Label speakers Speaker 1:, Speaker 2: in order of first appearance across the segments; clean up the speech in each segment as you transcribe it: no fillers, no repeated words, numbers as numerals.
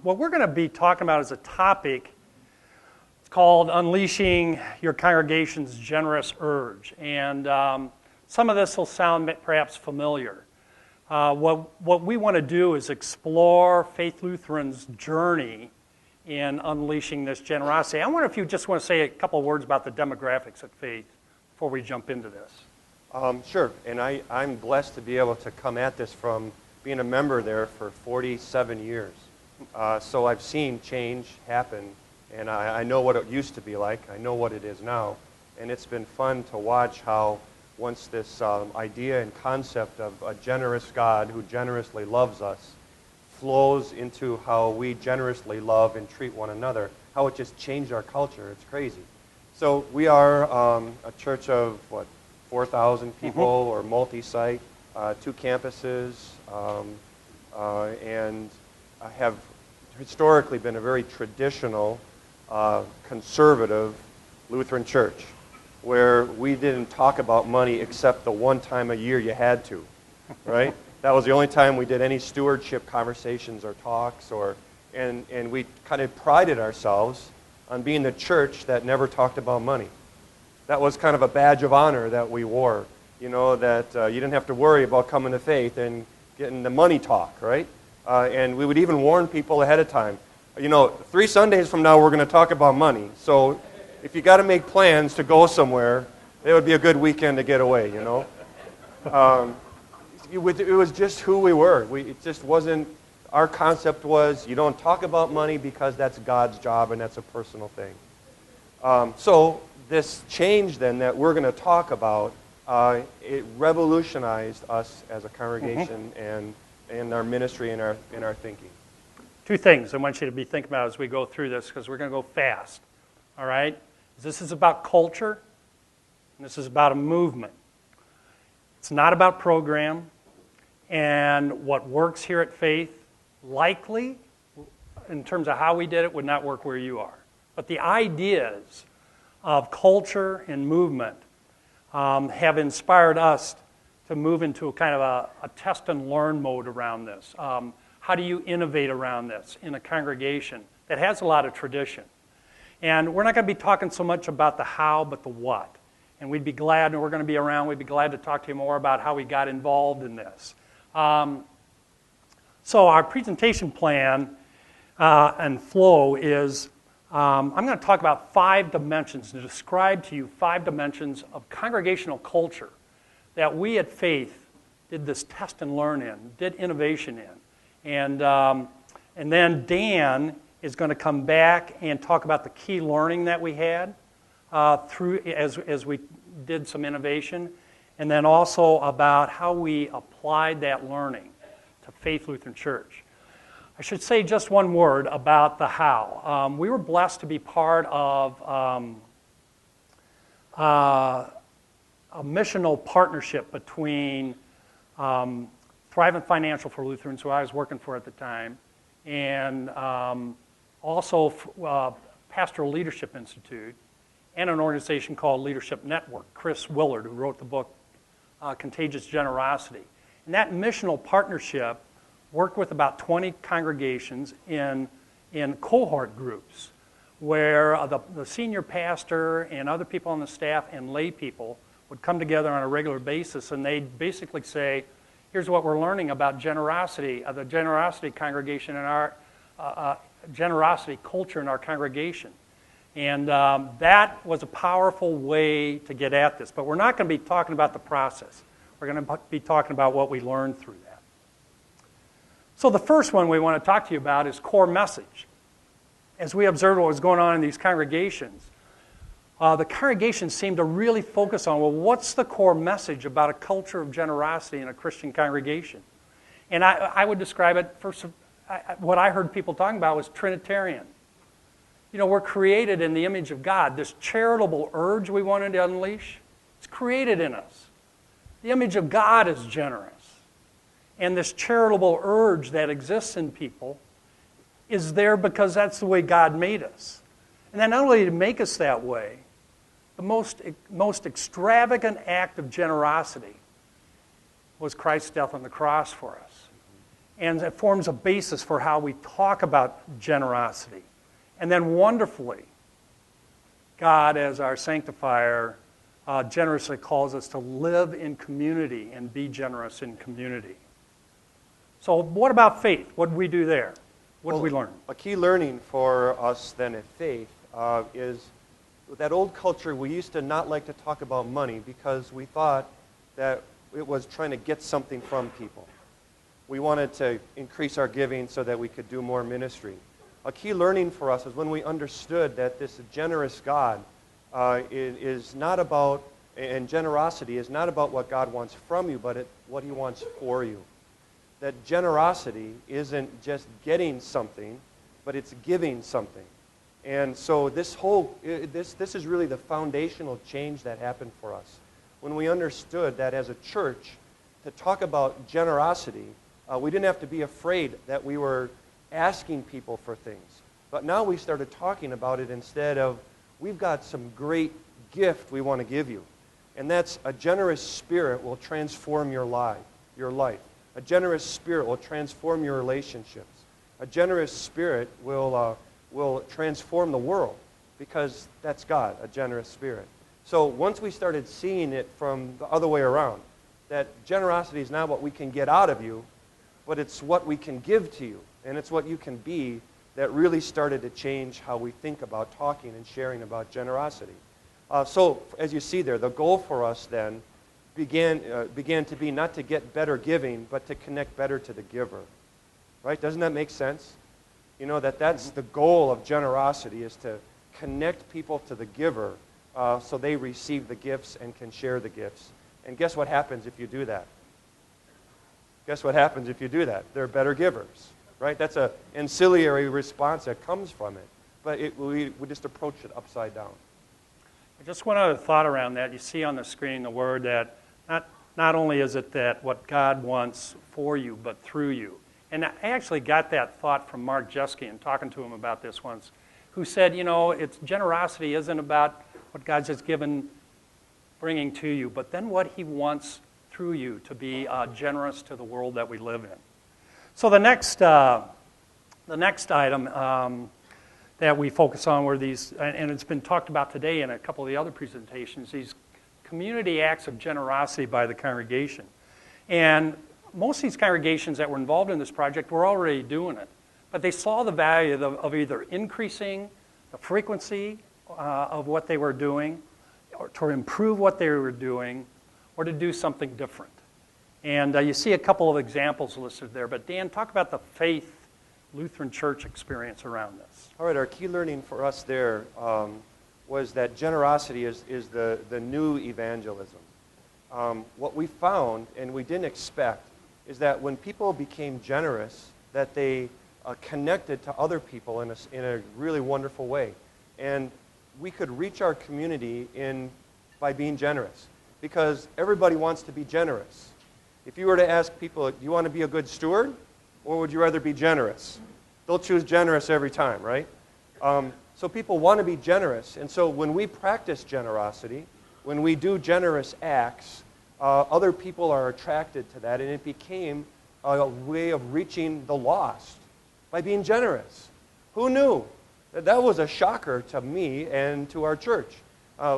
Speaker 1: What we're going to be talking about is a topic. It's called Unleashing Your Congregation's Generous Urge. And some of this will sound perhaps familiar. What we want to do is explore Faith Lutheran's journey in unleashing this generosity. I wonder if you just want to say a couple of words about the demographics at Faith before we jump into this.
Speaker 2: Sure, and I'm blessed to be able to come at this from being a member there for 47 years. So I've seen change happen, and I know what it used to be like. I know what it is now, and it's been fun to watch how once this idea and concept of a generous God who generously loves us flows into how we generously love and treat one another, how it just changed our culture. It's crazy. So we are a church of, 4,000 people or multi-site, 2 campuses, and have historically been a very traditional, conservative Lutheran church where we didn't talk about money except the one time a year you had to, right? That was the only time we did any stewardship conversations or talks, and we kind of prided ourselves on being the church that never talked about money. That was kind of a badge of honor that we wore, that you didn't have to worry about coming to faith and getting the money talk, right? And we would even warn people ahead of time. 3 Sundays from now we're going to talk about money. So if you got to make plans to go somewhere, it would be a good weekend to get away, It was just who we were. It just wasn't, our concept was you don't talk about money because that's God's job and that's a personal thing. So this change then that we're going to talk about, it revolutionized us as a congregation and our ministry and our thinking.
Speaker 1: 2 things I want you to be thinking about as we go through this, because we're going to go fast. All right? This is about culture, and this is about a movement. It's not about program, and what works here at Faith, likely, in terms of how we did it, would not work where you are. But the ideas of culture and movement have inspired us to move into a kind of a test and learn mode around this. How do you innovate around this in a congregation that has a lot of tradition? And we're not going to be talking so much about the how, but the what. And we'd be glad, and we're going to be around, we'd be glad to talk to you more about how we got involved in this. So our presentation plan and flow is, I'm going to talk about 5 dimensions, to describe to you 5 dimensions of congregational culture that we at Faith did this test and learn in, did innovation in. And then Dan is going to come back and talk about the key learning that we had through as we did some innovation, and then also about how we applied that learning to Faith Lutheran Church. I should say just one word about the how. We were blessed to be part of a missional partnership between Thrivent Financial for Lutherans, who I was working for at the time, and also Pastoral Leadership Institute, and an organization called Leadership Network, Chris Willard, who wrote the book Contagious Generosity. And that missional partnership worked with about 20 congregations in cohort groups where the senior pastor and other people on the staff and lay people would come together on a regular basis, and they'd basically say, here's what we're learning about generosity, the generosity congregation and our generosity culture in our congregation. And that was a powerful way to get at this. But we're not going to be talking about the process. We're going to be talking about what we learned through that. So the first one we want to talk to you about is core message. As we observed what was going on in these congregations, the congregations seemed to really focus on, well, what's the core message about a culture of generosity in a Christian congregation? And I would describe it, what I heard people talking about was Trinitarian. We're created in the image of God. This charitable urge we wanted to unleash, it's created in us. The image of God is generous. And this charitable urge that exists in people is there because that's the way God made us. And then not only to make us that way, the most extravagant act of generosity was Christ's death on the cross for us. And it forms a basis for how we talk about generosity. And then wonderfully, God, as our sanctifier, generously calls us to live in community and be generous in community. So what about faith? What did we do there? What did we learn?
Speaker 2: A key learning for us then at faith is that old culture, we used to not like to talk about money because we thought that it was trying to get something from people. We wanted to increase our giving so that we could do more ministry. A key learning for us is when we understood that this generous God is not about, and generosity is not about what God wants from you, but what He wants for you. That generosity isn't just getting something, but it's giving something. And so this is really the foundational change that happened for us. When we understood that as a church, to talk about generosity, we didn't have to be afraid that we were asking people for things. But now we started talking about it instead of, we've got some great gift we want to give you. And that's a generous spirit will transform your life. A generous spirit will transform your relationships. A generous spirit will transform the world, because that's God, a generous spirit. So once we started seeing it from the other way around, that generosity is not what we can get out of you, but it's what we can give to you, and it's what you can be, that really started to change how we think about talking and sharing about generosity. So as you see there, the goal for us then began to be not to get better giving, but to connect better to the giver. Right? Doesn't that make sense? You know, that's the goal of generosity, is to connect people to the giver so they receive the gifts and can share the gifts. And guess what happens if you do that? Guess what happens if you do that? They're better givers. Right? That's an ancillary response that comes from it. But we just approach it upside down.
Speaker 1: Just one other thought around that. You see on the screen the word that not only is it that what God wants for you, but through you. And I actually got that thought from Mark Jeske, talking to him about this once, who said, you know, generosity isn't about what God's just bringing to you, but then what He wants through you to be generous to the world that we live in. So the next item that we focus on were these, and it's been talked about today in a couple of the other presentations, these community acts of generosity by the congregation. And most of these congregations that were involved in this project were already doing it, but they saw the value of either increasing the frequency of what they were doing, or to improve what they were doing, or to do something different. And you see a couple of examples listed there, but Dan, talk about the Faith Lutheran Church experience around this.
Speaker 2: All right, our key learning for us there was that generosity is the new evangelism. What we found, and we didn't expect, is that when people became generous, that they connected to other people in a really wonderful way. And we could reach our community by being generous, because everybody wants to be generous. If you were to ask people, do you want to be a good steward, or would you rather be generous? They'll choose generous every time, right? So people want to be generous. And so when we practice generosity, when we do generous acts, other people are attracted to that, and it became a way of reaching the lost by being generous. Who knew? That was a shocker to me and to our church.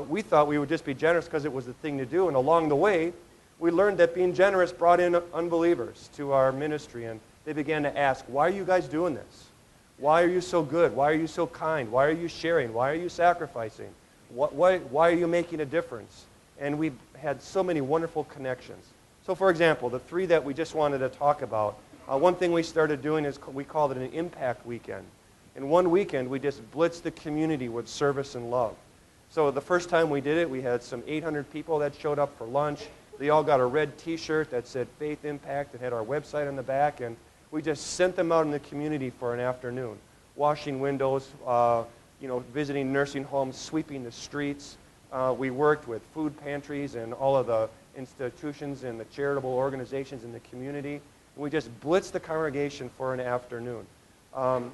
Speaker 2: We thought we would just be generous because it was the thing to do, and along the way, we learned that being generous brought in unbelievers to our ministry, and they began to ask, why are you guys doing this? Why are you so good? Why are you so kind? Why are you sharing? Why are you sacrificing? Why are you making a difference? And we had so many wonderful connections. So for example, the three that we just wanted to talk about, one thing we started doing is we called it an impact weekend. And one weekend, we just blitzed the community with service and love. So the first time we did it, we had some 800 people that showed up for lunch. They all got a red T-shirt that said Faith Impact and had our website on the back, and we just sent them out in the community for an afternoon, washing windows, visiting nursing homes, sweeping the streets. We worked with food pantries and all of the institutions and the charitable organizations in the community. We just blitzed the congregation for an afternoon.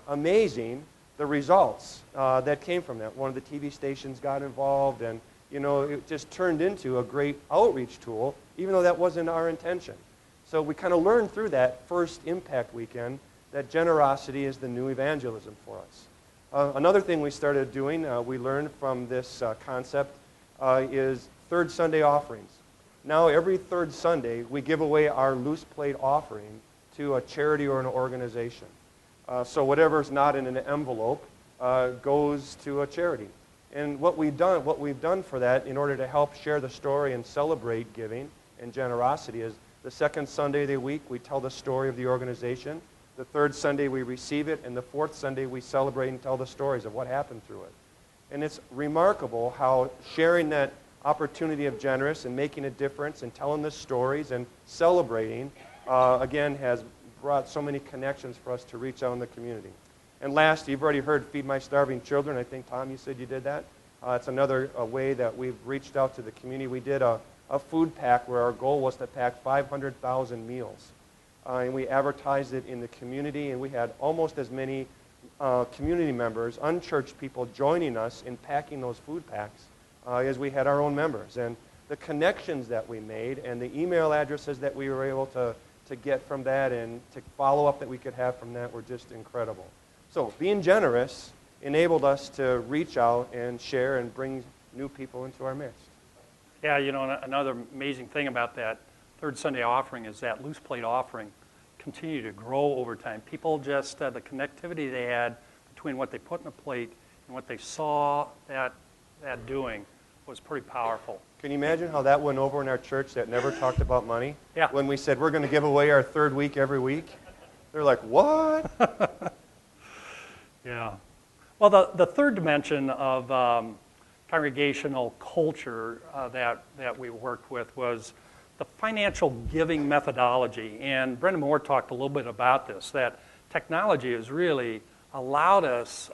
Speaker 2: Amazing the results that came from that. One of the TV stations got involved, and it just turned into a great outreach tool, even though that wasn't our intention. So we kind of learned through that first Impact Weekend that generosity is the new evangelism for us. Another thing we started doing, we learned from this concept, is third Sunday offerings. Now every third Sunday we give away our loose plate offering to a charity or an organization. So whatever's not in an envelope goes to a charity. And what we've done for that in order to help share the story and celebrate giving and generosity is the second Sunday of the week we tell the story of the organization. The third Sunday we receive it, and the fourth Sunday we celebrate and tell the stories of what happened through it. And it's remarkable how sharing that opportunity of generous and making a difference and telling the stories and celebrating, again, has brought so many connections for us to reach out in the community. And last, you've already heard Feed My Starving Children. I think, Tom, you said you did that. It's another way that we've reached out to the community. We did a food pack where our goal was to pack 500,000 meals. And we advertised it in the community, and we had almost as many community members, unchurched people, joining us in packing those food packs as we had our own members. And the connections that we made and the email addresses that we were able to get from that and to follow up that we could have from that were just incredible. So being generous enabled us to reach out and share and bring new people into our midst.
Speaker 1: Yeah, you know, another amazing thing about that third Sunday offering is that loose plate offering continued to grow over time. People just, the connectivity they had between what they put in the plate and what they saw that doing was pretty powerful.
Speaker 2: Can you imagine how that went over in our church that never talked about money?
Speaker 1: Yeah.
Speaker 2: When we said we're going to give away our third week every week, they're like, what?
Speaker 1: Yeah. Well, the third dimension of congregational culture that we worked with was the financial giving methodology. And Brendan Moore talked a little bit about this, that technology has really allowed us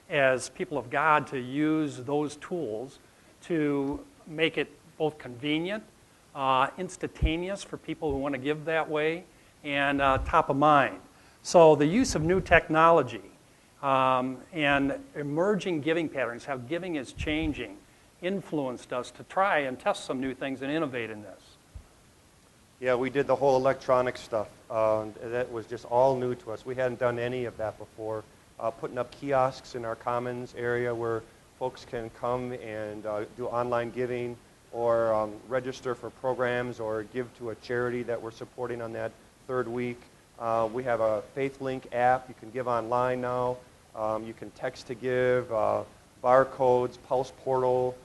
Speaker 1: as people of God to use those tools to make it both convenient, instantaneous for people who want to give that way, and top of mind. So the use of new technology and emerging giving patterns, how giving is changing, influenced us to try and test some new things and innovate in this.
Speaker 2: Yeah, we did the whole electronic stuff. That was just all new to us. We hadn't done any of that before. Putting up kiosks in our commons area where folks can come and do online giving or register for programs or give to a charity that we're supporting on that third week. We have a FaithLink app. You can give online now. You can text to give, barcodes, Pulse Portal,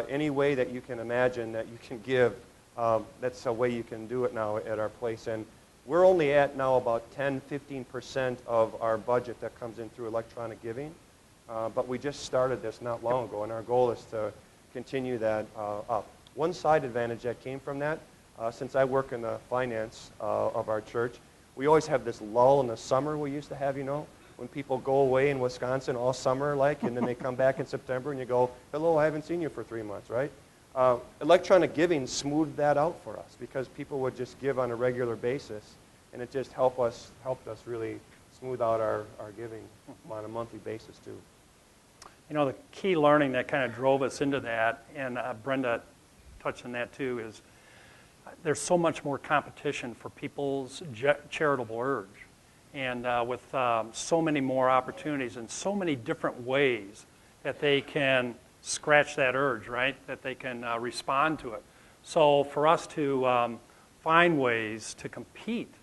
Speaker 2: any way that you can imagine that you can give. That's a way you can do it now at our place. And we're only at now about 10-15% of our budget that comes in through electronic giving. But we just started this not long ago, and our goal is to continue that up. One side advantage that came from that, since I work in the finance of our church, we always have this lull in the summer we used to have, you know, when people go away in Wisconsin all summer, like, and then they come back in September and you go, hello, I haven't seen you for 3 months, right? Electronic giving smoothed that out for us because people would just give on a regular basis, and it just helped us really smooth out our giving on a monthly basis too.
Speaker 1: You know, the key learning that kind of drove us into that, and Brenda touched on that too, is there's so much more competition for people's charitable urge. And with so many more opportunities and so many different ways that they can scratch that urge, right? That they can respond to it. So for us to find ways to compete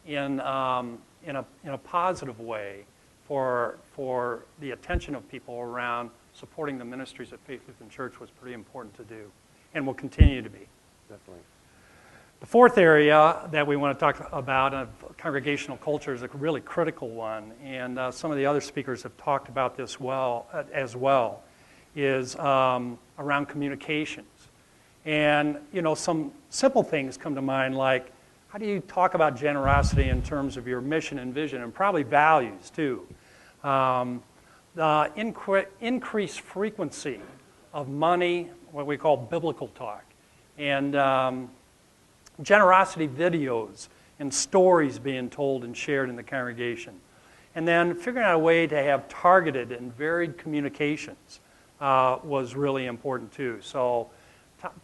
Speaker 1: in a positive way for the attention of people around supporting the ministries at Faith Lutheran Church was pretty important to do, and will continue to be.
Speaker 2: Definitely.
Speaker 1: The fourth area that we want to talk about of congregational culture is a really critical one, and some of the other speakers have talked about this as well, is around communications. And, you know, some simple things come to mind, like how do you talk about generosity in terms of your mission and vision, and probably values too. The increased frequency of money, what we call biblical talk, and generosity videos and stories being told and shared in the congregation. And then figuring out a way to have targeted and varied communications was really important too. So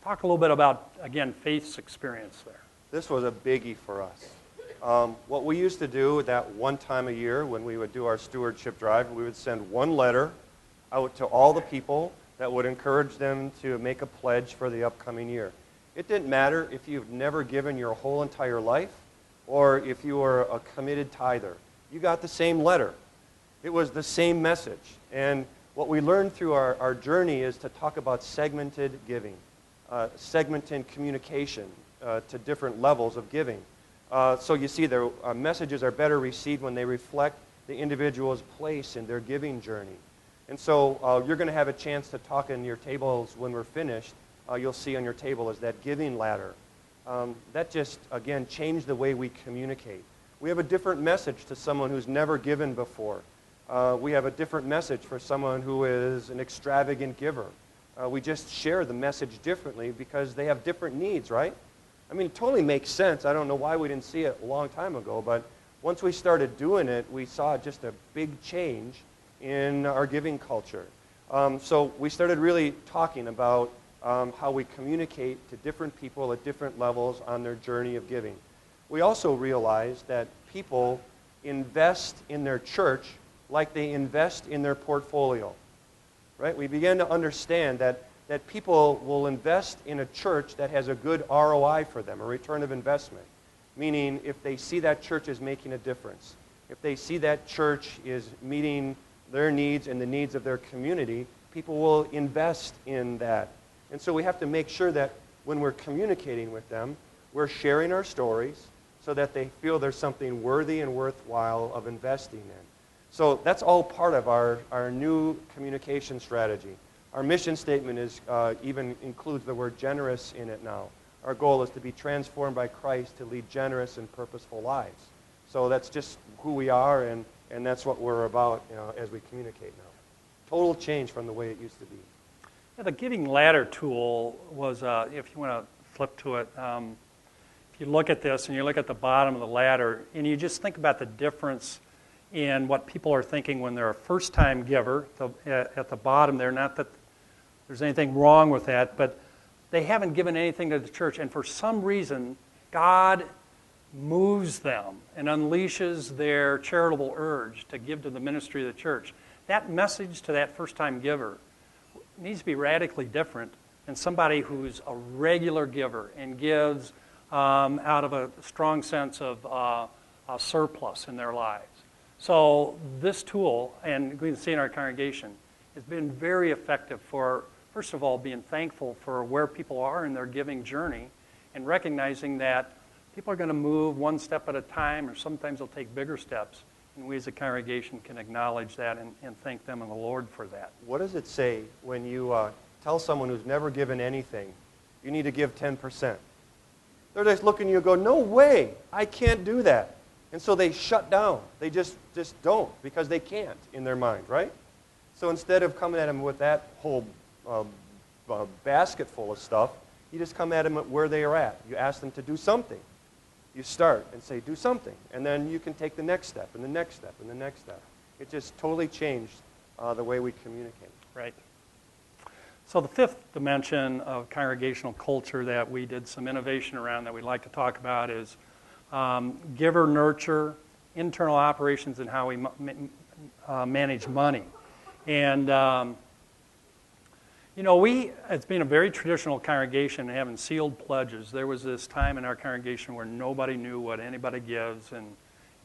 Speaker 1: talk a little bit about, again, Faith's experience there.
Speaker 2: This was a biggie for us. What we used to do that one time a year when we would do our stewardship drive, we would send one letter out to all the people that would encourage them to make a pledge for the upcoming year. It didn't matter if you've never given your whole entire life or if you were a committed tither. You got the same letter. It was the same message. And what we learned through our journey is to talk about segmented giving, segmented communication to different levels of giving. So you see, their messages are better received when they reflect the individual's place in their giving journey. And so you're going to have a chance to talk in your tables when we're finished. You'll see on your table is that giving ladder. That just, again, changed the way we communicate. We have a different message to someone who's never given before. We have a different message for someone who is an extravagant giver. We just share the message differently because they have different needs, right? I mean, it totally makes sense. I don't know why we didn't see it a long time ago, but once we started doing it, we saw just a big change in our giving culture. So we started really talking about how we communicate to different people at different levels on their journey of giving. We also realized that people invest in their church like they invest in their portfolio, right? We began to understand that people will invest in a church that has a good ROI for them, a return of investment, meaning if they see that church is making a difference, if they see that church is meeting their needs and the needs of their community, people will invest in that. And so we have to make sure that when we're communicating with them, we're sharing our stories so that they feel there's something worthy and worthwhile of investing in. So that's all part of our new communication strategy. Our mission statement is even includes the word generous in it now. Our goal is to be transformed by Christ to lead generous and purposeful lives. So that's just who we are, and that's what we're about, as we communicate now. Total change from the way it used to be.
Speaker 1: Yeah, the giving ladder tool was, if you want to flip to it, if you look at this and you look at the bottom of the ladder and you just think about the difference in what people are thinking when they're a first-time giver, at the bottom there, not that there's anything wrong with that, but they haven't given anything to the church, and for some reason, God moves them and unleashes their charitable urge to give to the ministry of the church. That message to that first-time giver needs to be radically different than somebody who's a regular giver and gives out of a strong sense of a surplus in their lives. So this tool, and we can see in our congregation, has been very effective for, first of all, being thankful for where people are in their giving journey and recognizing that people are going to move one step at a time, or sometimes they'll take bigger steps. And we as a congregation can acknowledge that and thank them and the Lord for that.
Speaker 2: What does it say when you tell someone who's never given anything, you need to give 10%? They're just looking at you and go, no way, I can't do that. And so they shut down. They just don't because they can't in their mind, right? So instead of coming at them with that whole basket full of stuff, you just come at them at where they are at. You ask them to do something. You start and say, do something. And then you can take the next step and the next step and the next step. It just totally changed the way we communicate.
Speaker 1: Right. So the fifth dimension of congregational culture that we did some innovation around that we'd like to talk about is giver nurture, internal operations, and how we manage money. And, it's been a very traditional congregation having sealed pledges. There was this time in our congregation where nobody knew what anybody gives,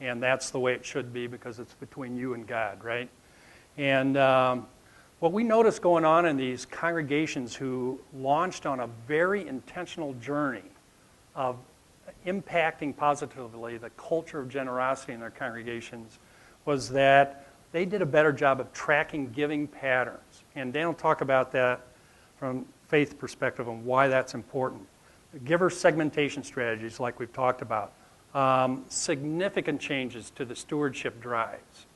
Speaker 1: and that's the way it should be because it's between you and God, right? And what we noticed going on in these congregations who launched on a very intentional journey of impacting positively the culture of generosity in their congregations was that they did a better job of tracking giving patterns. And Dan will talk about that from faith perspective and why that's important. Giver segmentation strategies, like we've talked about. Significant changes to the stewardship drives.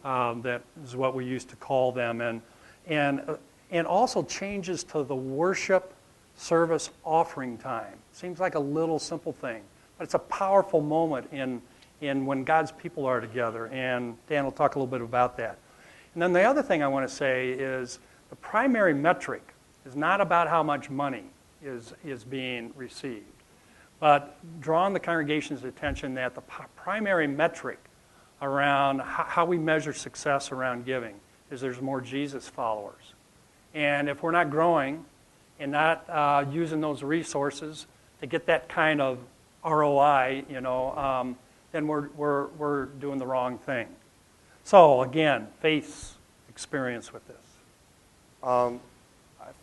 Speaker 1: That is what we used to call them. And also changes to the worship service offering time. Seems like a little simple thing, but it's a powerful moment in when God's people are together, and Dan will talk a little bit about that. And then the other thing I want to say is the primary metric is not about how much money is being received. but drawing the congregation's attention that the primary metric around how we measure success around giving is there's more Jesus followers. And if we're not growing and not using those resources to get that kind of ROI, then we're doing the wrong thing. So again, faith's experience with this.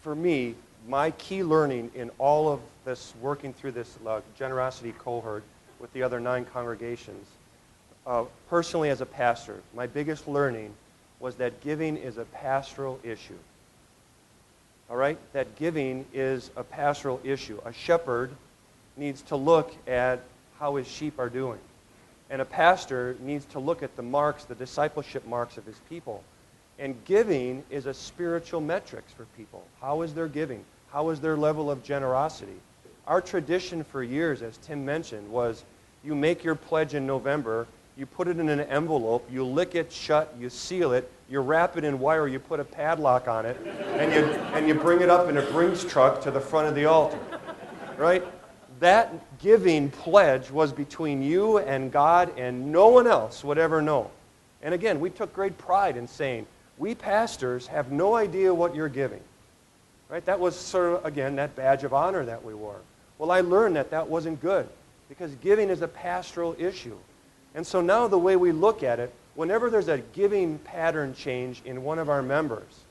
Speaker 2: For me, my key learning in all of this, working through this generosity cohort with the other 9 congregations, personally as a pastor, my biggest learning was that giving is a pastoral issue. All right? That giving is a pastoral issue. A shepherd needs to look at how his sheep are doing. And a pastor needs to look at the marks, the discipleship marks of his people. And giving is a spiritual metrics for people. How is their giving? How is their level of generosity? Our tradition for years, as Tim mentioned, was you make your pledge in November, you put it in an envelope, you lick it shut, you seal it, you wrap it in wire, you put a padlock on it, and you bring it up in a Brinks truck to the front of the altar. Right? That giving pledge was between you and God, and no one else would ever know. And again, we took great pride in saying, we pastors have no idea what you're giving. Right? That was sort of, again, that badge of honor that we wore. Well, I learned that that wasn't good, because giving is a pastoral issue. And so now the way we look at it, whenever there's a giving pattern change in one of our members,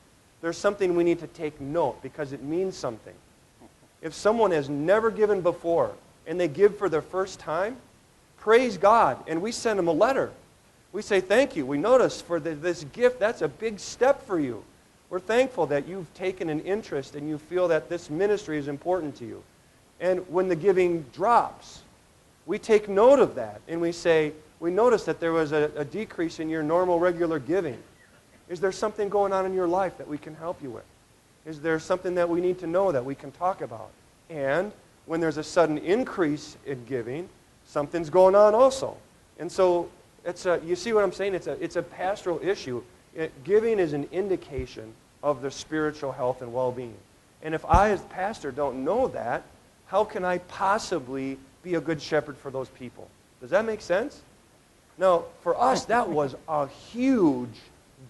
Speaker 2: there's something we need to take note, because it means something. If someone has never given before and they give for the first time, praise God, and we send them a letter. We say, thank you. We notice for this gift, that's a big step for you. We're thankful that you've taken an interest and you feel that this ministry is important to you. And when the giving drops, we take note of that and we say, we notice that there was a decrease in your normal, regular giving. Is there something going on in your life that we can help you with? Is there something that we need to know that we can talk about? And when there's a sudden increase in giving, something's going on also. And so, you see what I'm saying? It's a pastoral issue. Giving is an indication of the spiritual health and well-being. And if I, as pastor, don't know that, how can I possibly be a good shepherd for those people? Does that make sense? Now, for us, that was a huge,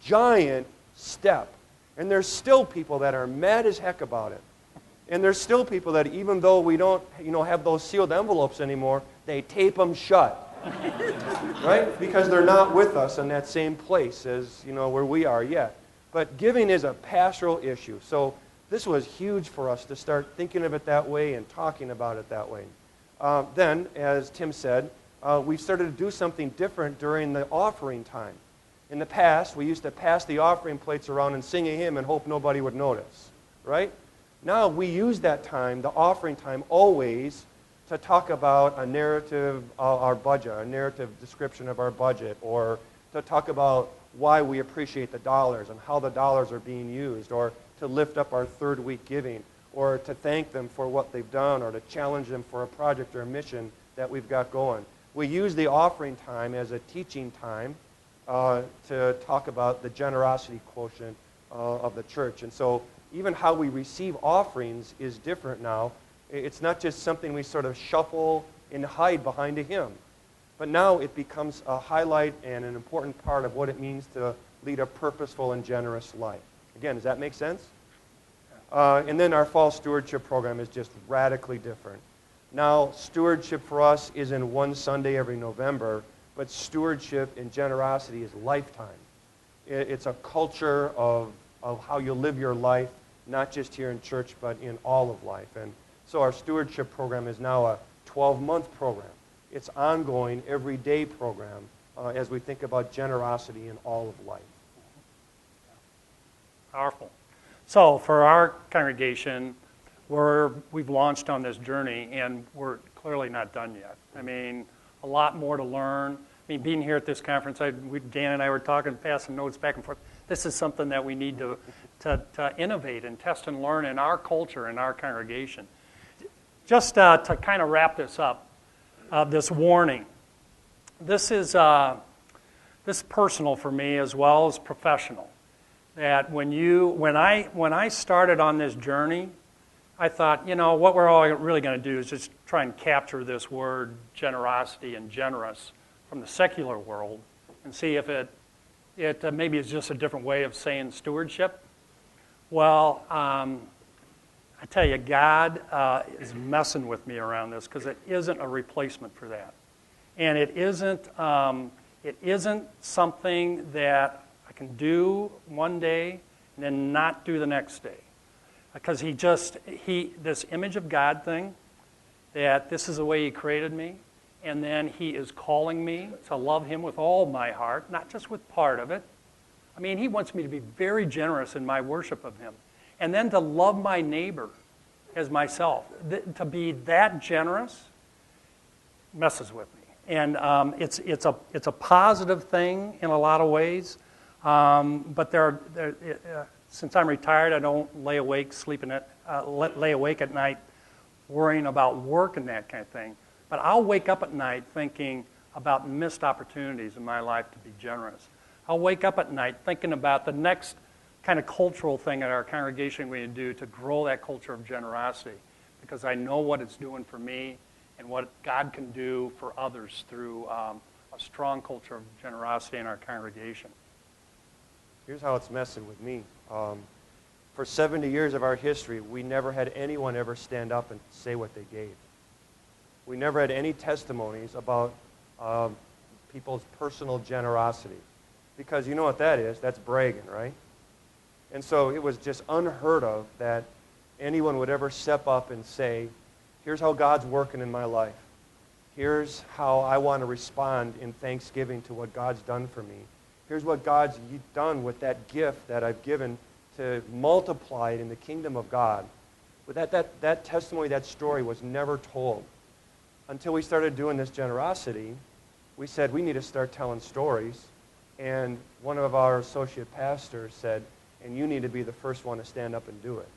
Speaker 2: giant step. And there's still people that are mad as heck about it. And there's still people that, even though we don't, have those sealed envelopes anymore, they tape them shut. Right? Because they're not with us in that same place as, where we are yet. But giving is a pastoral issue. So this was huge for us to start thinking of it that way and talking about it that way. Then, as Tim said, we started to do something different during the offering time. In the past, we used to pass the offering plates around and sing a hymn and hope nobody would notice. Right? Now we use that time, the offering time, always to talk about a narrative of our budget, a narrative description of our budget, or to talk about why we appreciate the dollars and how the dollars are being used, or to lift up our third week giving, or to thank them for what they've done, or to challenge them for a project or a mission that we've got going. We use the offering time as a teaching time to talk about the generosity quotient of the church. And so even how we receive offerings is different now. It's not just something we sort of shuffle and hide behind a hymn. But now it becomes a highlight and an important part of what it means to lead a purposeful and generous life. Again, does that make sense? And then our fall stewardship program is just radically different. Now, stewardship for us isn't one Sunday every November, but stewardship and generosity is lifetime. It's a culture of how you live your life, not just here in church, but in all of life. And so our stewardship program is now a 12-month program. It's ongoing, everyday program as we think about generosity in all of life.
Speaker 1: Powerful. So for our congregation, we've launched on this journey, and we're clearly not done yet. I mean, a lot more to learn. I mean, being here at this conference, Dan and I were talking, passing notes back and forth. This is something that we need to innovate and test and learn in our culture, in our congregation. Just to kind of wrap this up, this warning. This is personal for me as well as professional. That when I started on this journey, I thought, what we're all really going to do is just try and capture this word generosity and generous from the secular world and see if it maybe is just a different way of saying stewardship. Well, I tell you, God is messing with me around this because it isn't a replacement for that. And it isn't something that I can do one day and then not do the next day. Because this image of God thing, that this is the way he created me, and then he is calling me to love him with all my heart, not just with part of it. I mean, he wants me to be very generous in my worship of him. And then to love my neighbor as myself. To be that generous messes with me. And it's a positive thing in a lot of ways. But since I'm retired, I don't lay awake at night worrying about work and that kind of thing. But I'll wake up at night thinking about missed opportunities in my life to be generous. I'll wake up at night thinking about the next kind of cultural thing at our congregation we do to grow that culture of generosity, because I know what it's doing for me and what God can do for others through a strong culture of generosity in our congregation.
Speaker 2: Here's how it's messing with me. For 70 years of our history, we never had anyone ever stand up and say what they gave. We never had any testimonies about people's personal generosity. Because you know what that is? That's bragging, right? And so it was just unheard of that anyone would ever step up and say, here's how God's working in my life. Here's how I want to respond in thanksgiving to what God's done for me. Here's what God's done with that gift that I've given to multiply it in the kingdom of God. But that testimony, that story was never told. Until we started doing this generosity, we said we need to start telling stories. And one of our associate pastors said, and you need to be the first one to stand up and do it.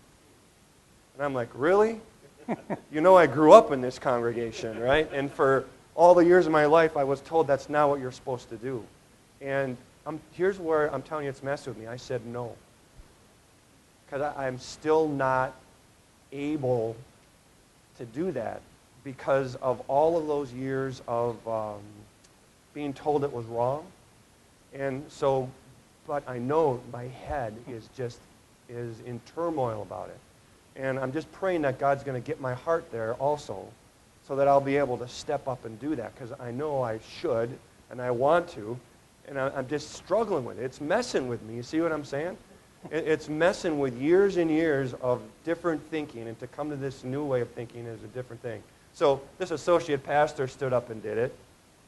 Speaker 2: And I'm like, really? I grew up in this congregation, right? And for all the years of my life, I was told that's not what you're supposed to do. And here's where I'm telling you it's messed with me. I said no. Because I'm still not able to do that because of all of those years of being told it was wrong. And so, but I know my head is in turmoil about it. And I'm just praying that God's going to get my heart there also so that I'll be able to step up and do that, because I know I should and I want to, and I'm just struggling with it. It's messing with me. You see what I'm saying? It's messing with years and years of different thinking, and to come to this new way of thinking is a different thing. So this associate pastor stood up and did it,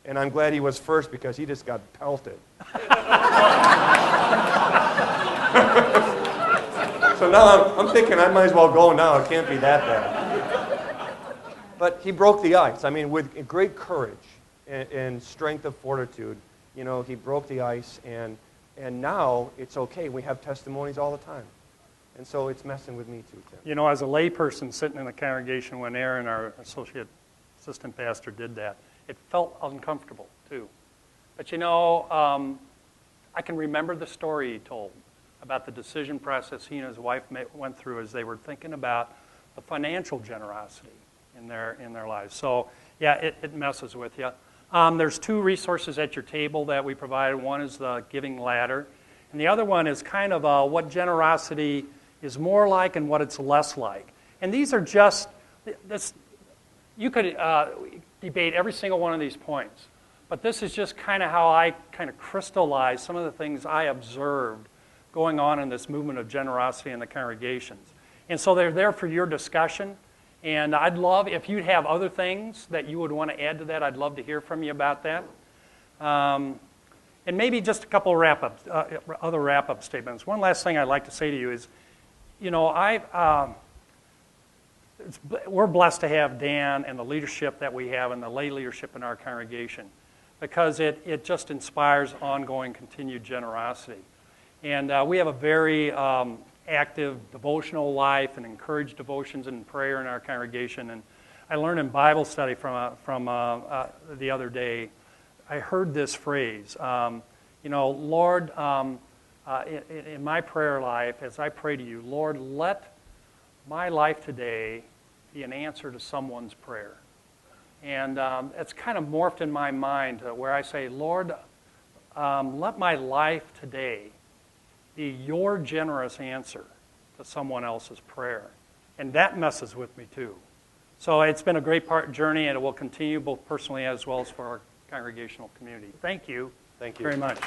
Speaker 2: and I'm glad he was first because he just got pelted. So now I'm thinking I might as well go now. It can't be that bad. But he broke the ice. I mean, with great courage and strength of fortitude, he broke the ice, and now it's okay. We have testimonies all the time. And so it's messing with me too, Tim.
Speaker 1: As a layperson sitting in the congregation when Aaron, our assistant pastor, did that, it felt uncomfortable too. But I can remember the story he told about the decision process he and his wife went through as they were thinking about the financial generosity in their lives. So yeah, it messes with you. There's two resources at your table that we provided. One is the giving ladder, and the other one is kind of what generosity is more like and what it's less like. And these are just this. You could debate every single one of these points, but this is just kind of how I kind of crystallize some of the things I observed going on in this movement of generosity in the congregations. And so they're there for your discussion. And I'd love, if you have other things that you would want to add to that, I'd love to hear from you about that. And maybe just a couple of other wrap-up statements. One last thing I'd like to say to you is, we're blessed to have Dan and the leadership that we have and the lay leadership in our congregation, because it just inspires ongoing, continued generosity. And we have a very active devotional life and encourage devotions and prayer in our congregation. And I learned in Bible study from the other day, I heard this phrase, Lord, in my prayer life, as I pray to you, Lord, let my life today be an answer to someone's prayer. And it's kind of morphed in my mind where I say, Lord, let my life today be your generous answer to someone else's prayer. And that messes with me too. So it's been a great journey, and it will continue both personally as well as for our congregational community. Thank you.
Speaker 2: Thank you
Speaker 1: Very much.